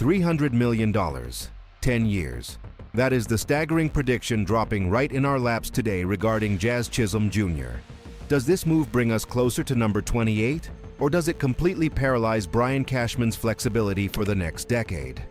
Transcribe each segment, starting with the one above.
$300 million, 10 years. That is the staggering prediction dropping right in our laps today regarding Jazz Chisholm Jr. Does this move bring us closer to number 28, or does it completely paralyze Brian Cashman's flexibility for the next decade?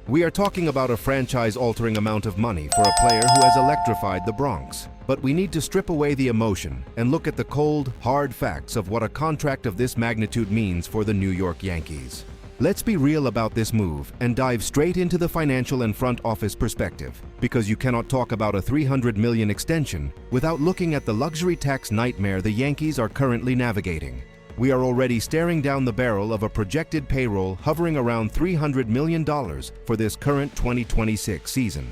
We are talking about a franchise-altering amount of money for a player who has electrified the Bronx. But we need to strip away the emotion and look at the cold, hard facts of what a contract of this magnitude means for the New York Yankees. Let's be real about this move and dive straight into the financial and front office perspective, because you cannot talk about a $300 million extension without looking at the luxury tax nightmare the Yankees are currently navigating. We are already staring down the barrel of a projected payroll hovering around $300 million for this current 2026 season.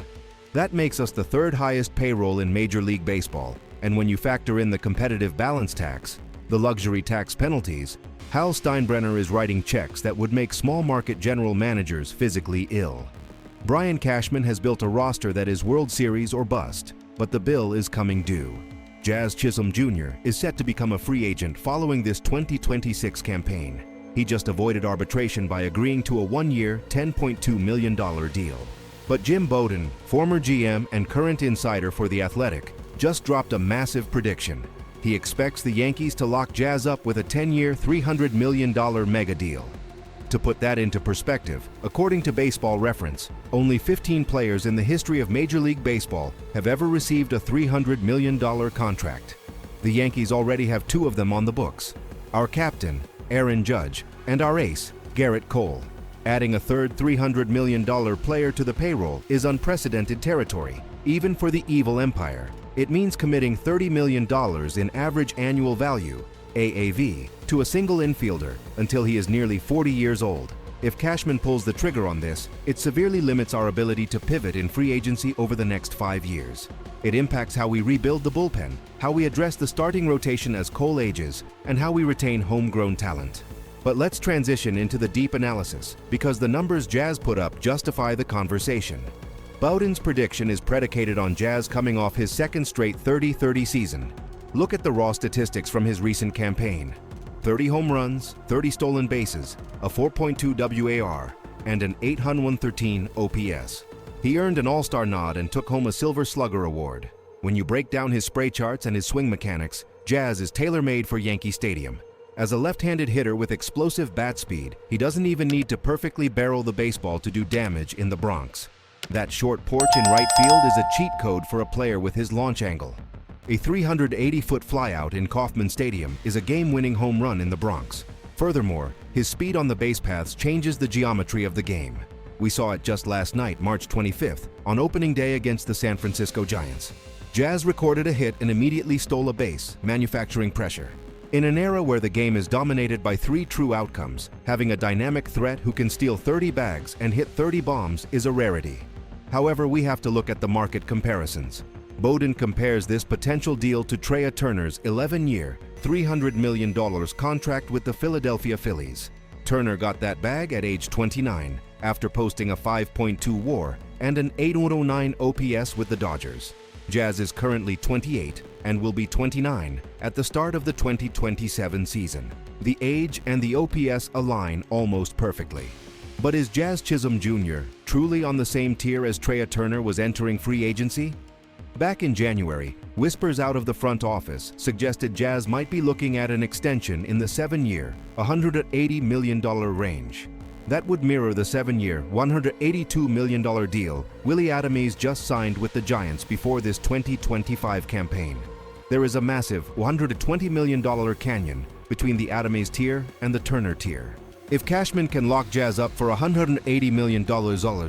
That makes us the third highest payroll in Major League Baseball, and when you factor in the competitive balance tax, the luxury tax penalties, Hal Steinbrenner is writing checks that would make small market general managers physically ill. Brian Cashman has built a roster that is World Series or bust, but the bill is coming due. Jazz Chisholm Jr. is set to become a free agent following this 2026 campaign. He just avoided arbitration by agreeing to a one-year, $10.2 million deal. But Jim Bowden, former GM and current insider for The Athletic, just dropped a massive prediction. He expects the Yankees to lock Jazz up with a 10-year, $300 million mega deal. To put that into perspective, according to Baseball Reference, only 15 players in the history of Major League Baseball have ever received a $300 million contract. The Yankees already have two of them on the books: our captain, Aaron Judge, and our ace, Garrett Cole. Adding a third $300 million player to the payroll is unprecedented territory, even for the evil empire. It means committing $30 million in average annual value, AAV, to a single infielder until he is nearly 40 years old. If Cashman pulls the trigger on this, it severely limits our ability to pivot in free agency over the next 5 years. It impacts how we rebuild the bullpen, how we address the starting rotation as Cole ages, and how we retain homegrown talent. But let's transition into the deep analysis, because the numbers Jazz put up justify the conversation. Bowden's prediction is predicated on Jazz coming off his second straight 30-30 season. Look at the raw statistics from his recent campaign: 30 home runs, 30 stolen bases, a 4.2 WAR, and an 813 OPS. He earned an All-Star nod and took home a Silver Slugger award. When you break down his spray charts and his swing mechanics, Jazz is tailor-made for Yankee Stadium. As a left-handed hitter with explosive bat speed, he doesn't even need to perfectly barrel the baseball to do damage in the Bronx. That short porch in right field is a cheat code for a player with his launch angle. A 380-foot flyout in Kauffman Stadium is a game-winning home run in the Bronx. Furthermore, his speed on the base paths changes the geometry of the game. We saw it just last night, March 25th, on opening day against the San Francisco Giants. Jazz recorded a hit and immediately stole a base, manufacturing pressure. In an era where the game is dominated by three true outcomes, having a dynamic threat who can steal 30 bags and hit 30 bombs is a rarity. However, we have to look at the market comparisons. Bowden compares this potential deal to Trea Turner's 11-year, $300 million contract with the Philadelphia Phillies. Turner got that bag at age 29, after posting a 5.2 WAR and an 809 OPS with the Dodgers. Jazz is currently 28 and will be 29 at the start of the 2027 season. The age and the OPS align almost perfectly. But is Jazz Chisholm Jr. truly on the same tier as Trea Turner was entering free agency? Back in January, whispers out of the front office suggested Jazz might be looking at an extension in the 7-year, $180 million range. That would mirror the 7-year, $182 million deal Willie Adames just signed with the Giants before this 2025 campaign. There is a massive $120 million canyon between the Adames tier and the Turner tier. If Cashman can lock Jazz up for $180 million,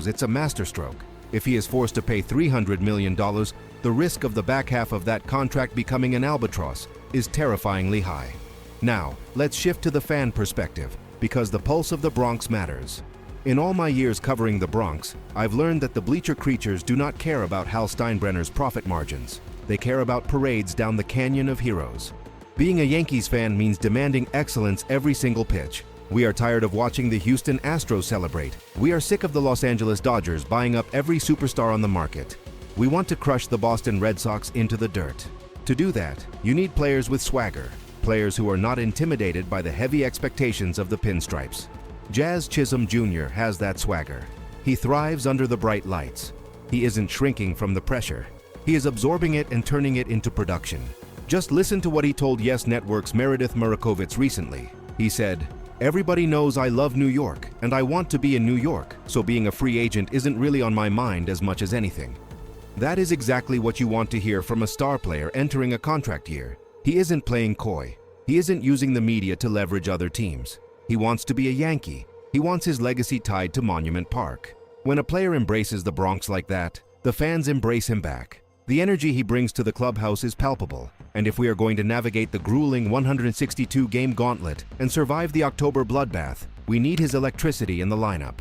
it's a masterstroke. If he is forced to pay $300 million, the risk of the back half of that contract becoming an albatross is terrifyingly high. Now, let's shift to the fan perspective, because the pulse of the Bronx matters. In all my years covering the Bronx, I've learned that the bleacher creatures do not care about Hal Steinbrenner's profit margins. They care about parades down the Canyon of Heroes. Being a Yankees fan means demanding excellence every single pitch. We are tired of watching the Houston Astros celebrate. We are sick of the Los Angeles Dodgers buying up every superstar on the market. We want to crush the Boston Red Sox into the dirt. To do that, you need players with swagger, players who are not intimidated by the heavy expectations of the pinstripes. Jazz Chisholm Jr. has that swagger. He thrives under the bright lights. He isn't shrinking from the pressure. He is absorbing it and turning it into production. Just listen to what he told Yes Network's Meredith Murakovitz recently. He said, "Everybody knows I love New York, and I want to be in New York, so being a free agent isn't really on my mind as much as anything." That is exactly what you want to hear from a star player entering a contract year. He isn't playing coy. He isn't using the media to leverage other teams. He wants to be a Yankee. He wants his legacy tied to Monument Park. When a player embraces the Bronx like that, the fans embrace him back. The energy he brings to the clubhouse is palpable, and if we are going to navigate the grueling 162-game gauntlet and survive the October bloodbath, we need his electricity in the lineup.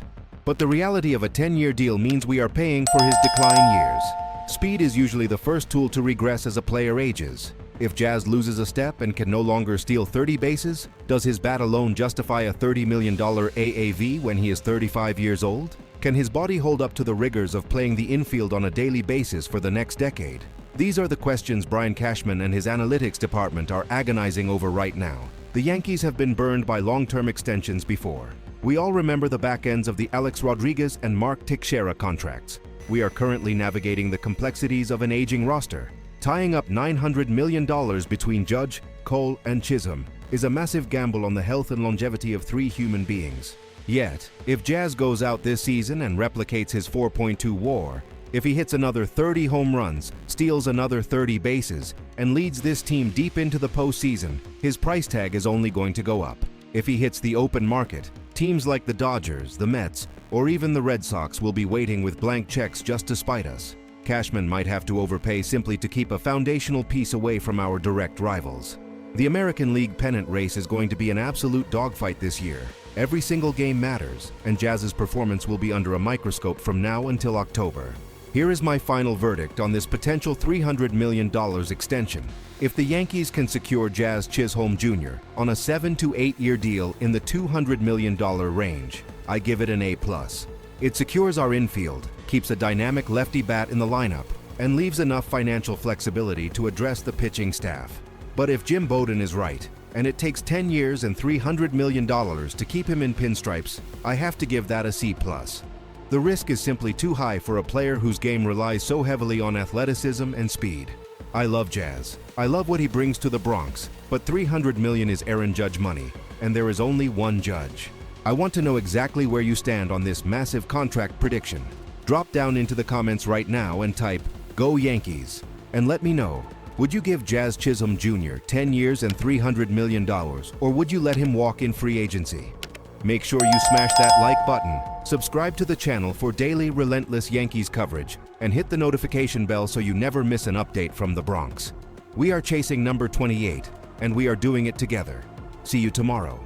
But the reality of a 10-year deal means we are paying for his decline years. Speed is usually the first tool to regress as a player ages. If Jazz loses a step and can no longer steal 30 bases, does his bat alone justify a $30 million AAV when he is 35 years old? Can his body hold up to the rigors of playing the infield on a daily basis for the next decade? These are the questions Brian Cashman and his analytics department are agonizing over right now. The Yankees have been burned by long-term extensions before. We all remember the back ends of the Alex Rodriguez and Mark Teixeira contracts. We are currently navigating the complexities of an aging roster. Tying up $900 million between Judge, Cole, and Chisholm is a massive gamble on the health and longevity of 3 human beings. Yet, if Jazz goes out this season and replicates his 4.2 WAR, if he hits another 30 home runs, steals another 30 bases, and leads this team deep into the postseason, his price tag is only going to go up. If he hits the open market, teams like the Dodgers, the Mets, or even the Red Sox will be waiting with blank checks just to spite us. Cashman might have to overpay simply to keep a foundational piece away from our direct rivals. The American League pennant race is going to be an absolute dogfight this year. Every single game matters, and Jazz's performance will be under a microscope from now until October. Here is my final verdict on this potential $300 million extension. If the Yankees can secure Jazz Chisholm Jr. on a 7 to 8 year deal in the $200 million range, I give it an A+. It secures our infield, keeps a dynamic lefty bat in the lineup, and leaves enough financial flexibility to address the pitching staff. But if Jim Bowden is right, and it takes 10 years and $300 million to keep him in pinstripes, I have to give that a C+. The risk is simply too high for a player whose game relies so heavily on athleticism and speed. I love Jazz. I love what he brings to the Bronx, but $300 million is Aaron Judge money, and there is only one Judge. I want to know exactly where you stand on this massive contract prediction. Drop down into the comments right now and type, "Go Yankees," and let me know. Would you give Jazz Chisholm Jr. 10 years and $300 million, or would you let him walk in free agency? Make sure you smash that like button, subscribe to the channel for daily relentless Yankees coverage, and hit the notification bell so you never miss an update from the Bronx. We are chasing number 28, and we are doing it together. See you tomorrow.